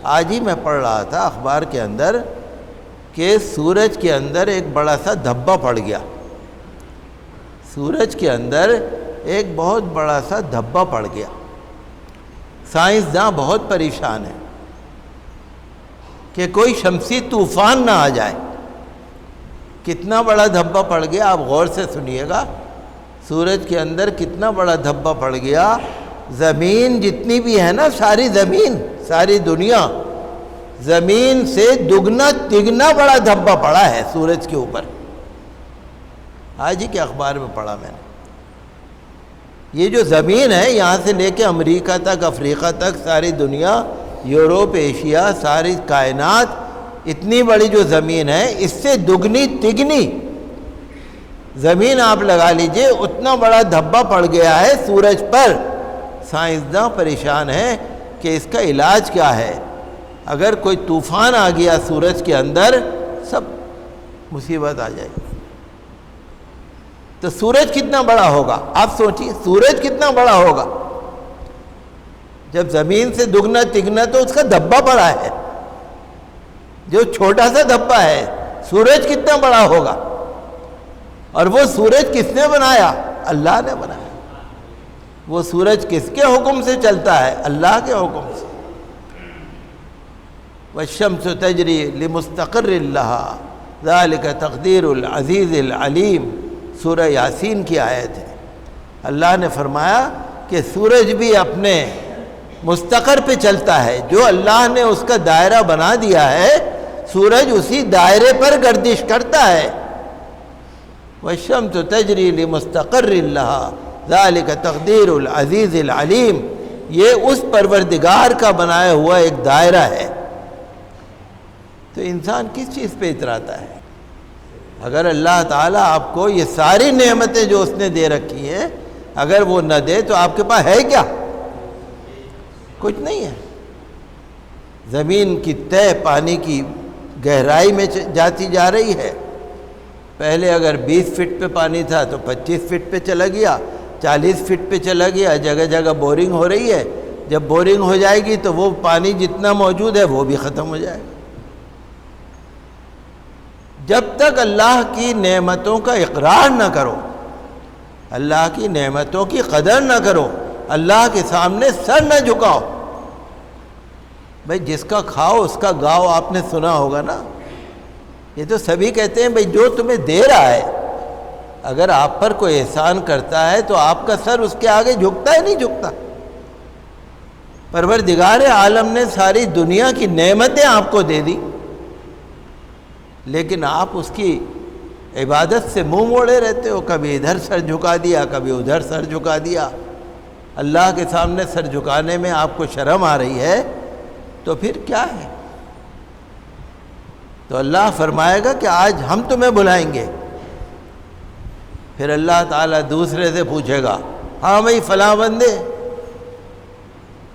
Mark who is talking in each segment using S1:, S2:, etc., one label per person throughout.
S1: آج ہی میں پڑھ رہا تھا اخبار کے اندر کہ سورج کے اندر ایک بڑا سا دھبا پڑ گیا. سورج کے اندر ایک بہت بڑا سا دھبا پڑ گیا. سائنسداں بہت پریشان ہیں کہ کوئی شمسی طوفان نہ آ جائے. کتنا بڑا دھبا پڑ گیا آپ غور سے سنیے گا. سورج کے اندر کتنا بڑا دھبا پڑ گیا. زمین جتنی بھی ہے نا، ساری زمین، ساری دنیا، زمین سے دگنا تگنا بڑا دھبا پڑا ہے سورج کے اوپر. آج ہی کے اخبار میں پڑھا میں نے. یہ جو زمین ہے یہاں سے لے کے امریکہ تک، افریقہ تک، ساری دنیا، یوروپ، ایشیا، ساری کائنات، اتنی بڑی جو زمین ہے اس سے دگنی تگنی زمین آپ لگا لیجئے، اتنا بڑا دھبا پڑ گیا ہے سورج پر. سائنسداں پریشان ہیں کہ اس کا علاج کیا ہے. اگر کوئی طوفان آ گیا سورج کے اندر سب مصیبت آ جائے گی. تو سورج کتنا بڑا ہوگا آپ سوچیے، سورج کتنا بڑا ہوگا جب زمین سے دگنا تگنا تو اس کا دھبا پڑا ہے، جو چھوٹا سا دھبا ہے. سورج کتنا بڑا ہوگا. اور وہ سورج کس نے بنایا؟ اللہ نے بنایا. وہ سورج کس کے حکم سے چلتا ہے؟ اللہ کے حکم سے. والشمس تجری لمستقر لها ذلك تقدیر العزیز العلیم. سورہ یاسین کی آیت ہے. اللہ نے فرمایا کہ سورج بھی اپنے مستقر پہ چلتا ہے. جو اللہ نے اس کا دائرہ بنا دیا ہے سورج اسی دائرے پر گردش کرتا ہے. والشمس تجری لمستقر لها ذالک تقدیر العزیز العلیم. یہ اس پروردگار کا بنایا ہوا ایک دائرہ ہے. تو انسان کس چیز پہ اتراتا ہے؟ اگر اللہ تعالیٰ آپ کو یہ ساری نعمتیں جو اس نے دے رکھی ہیں اگر وہ نہ دے تو آپ کے پاس ہے کیا؟ کچھ نہیں ہے. زمین کی تہ پانی کی گہرائی میں جاتی جا رہی ہے. پہلے اگر 20 فٹ پہ پانی تھا تو 25 فٹ پہ چلا گیا، 40 فٹ پہ چلا گیا. جگہ جگہ بورنگ ہو رہی ہے. جب بورنگ ہو جائے گی تو وہ پانی جتنا موجود ہے وہ بھی ختم ہو جائے گا. جب تک اللہ کی نعمتوں کا اقرار نہ کرو، اللہ کی نعمتوں کی قدر نہ کرو، اللہ کے سامنے سر نہ جھکاؤ. بھئی جس کا کھاؤ اس کا گاؤ، آپ نے سنا ہوگا نا. یہ تو سبھی کہتے ہیں بھئی جو تمہیں دے رہا ہے، اگر آپ پر کوئی احسان کرتا ہے تو آپ کا سر اس کے آگے جھکتا ہے؟ نہیں جھکتا. پروردگار عالم نے ساری دنیا کی نعمتیں آپ کو دے دی، لیکن آپ اس کی عبادت سے منہ موڑے رہتے ہو. کبھی ادھر سر جھکا دیا، کبھی ادھر سر جھکا دیا. اللہ کے سامنے سر جھکانے میں آپ کو شرم آ رہی ہے تو پھر کیا ہے؟ تو اللہ فرمائے گا کہ آج ہم تمہیں بلائیں گے. پھر اللہ تعالیٰ دوسرے سے پوچھے گا، ہاں بھائی فلاں بندے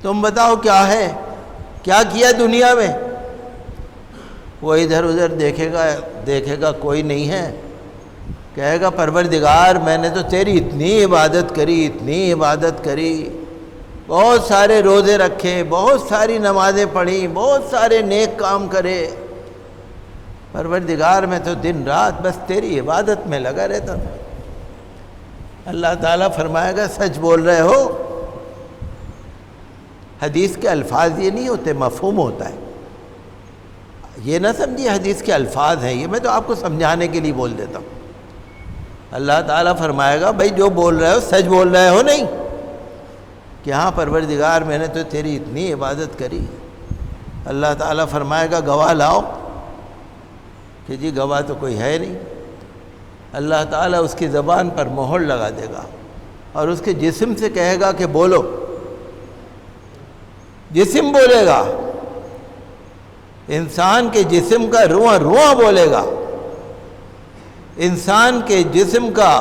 S1: تم بتاؤ کیا ہے، کیا کیا دنیا میں؟ وہ ادھر ادھر دیکھے گا کوئی نہیں ہے. کہے گا پروردگار میں نے تو تیری اتنی عبادت کری، اتنی عبادت کری، بہت سارے روزے رکھے، بہت ساری نمازیں پڑھی، بہت سارے نیک کام کرے. پروردگار میں تو دن رات بس تیری عبادت میں لگا رہتا تھا. اللہ تعالیٰ فرمائے گا سچ بول رہے ہو. حدیث کے الفاظ یہ نہیں ہوتے، مفہوم ہوتا ہے. یہ نہ سمجھیے حدیث کے الفاظ ہیں، یہ میں تو آپ کو سمجھانے کے لیے بول دیتا ہوں. اللہ تعالیٰ فرمائے گا بھائی جو بول رہے ہو سچ بول رہے ہو نہیں؟ کہ ہاں پروردگار میں نے تو تیری اتنی عبادت کری. اللہ تعالیٰ فرمائے گا گواہ لاؤ. کہ جی گواہ تو کوئی ہے نہیں. اللہ تعالیٰ اس کی زبان پر مہر لگا دے گا اور اس کے جسم سے کہے گا کہ بولو. جسم بولے گا، انسان کے جسم کا رواں رواں بولے گا. انسان کے جسم کا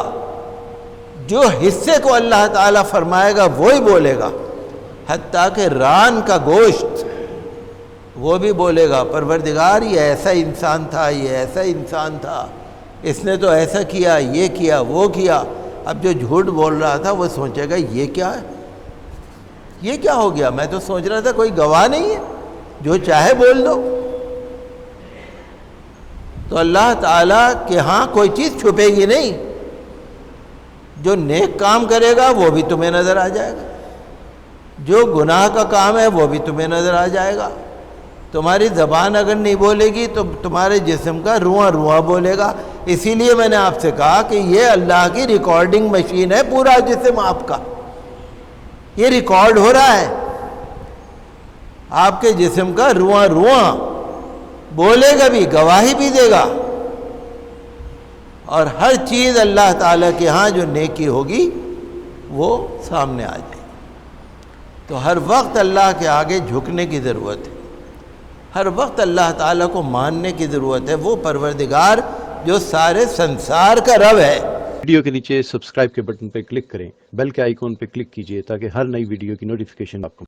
S1: جو حصے کو اللہ تعالیٰ فرمائے گا وہی بولے گا. حتیٰ کہ ران کا گوشت وہ بھی بولے گا پروردگار یہ ایسا انسان تھا، یہ ایسا انسان تھا، اس نے تو ایسا کیا، یہ کیا، وہ کیا. اب جو جھوٹ بول رہا تھا وہ سوچے گا یہ کیا ہے، یہ کیا ہو گیا؟ میں تو سوچ رہا تھا کوئی گواہ نہیں ہے، جو چاہے بول دو. تو اللہ تعالیٰ کے ہاں کوئی چیز چھپے گی نہیں. جو نیک کام کرے گا وہ بھی تمہیں نظر آ جائے گا, جو گناہ کا کام ہے وہ بھی تمہیں نظر آ جائے گا. تمہاری زبان اگر نہیں بولے گی تو تمہارے جسم کا رواں رواں بولے گا. اسی لیے میں نے آپ سے کہا کہ یہ اللہ کی ریکارڈنگ مشین ہے. پورا جسم آپ کا یہ ریکارڈ ہو رہا ہے. آپ کے جسم کا رواں رواں بولے گا بھی, گواہی بھی دے گا, اور ہر چیز اللہ تعالیٰ کے ہاں جو نیکی ہوگی وہ سامنے آ جائے. تو ہر وقت اللہ کے آگے جھکنے کی ضرورت ہے, ہر وقت اللہ تعالیٰ کو ماننے کی ضرورت ہے. وہ پروردگار جو سارے سنسار کا رب ہے.
S2: ویڈیو کے نیچے سبسکرائب کے بٹن پہ کلک کریں, بیل کے آئیکن پہ کلک کیجئے تاکہ ہر نئی ویڈیو کی نوٹیفیکیشن آپ کو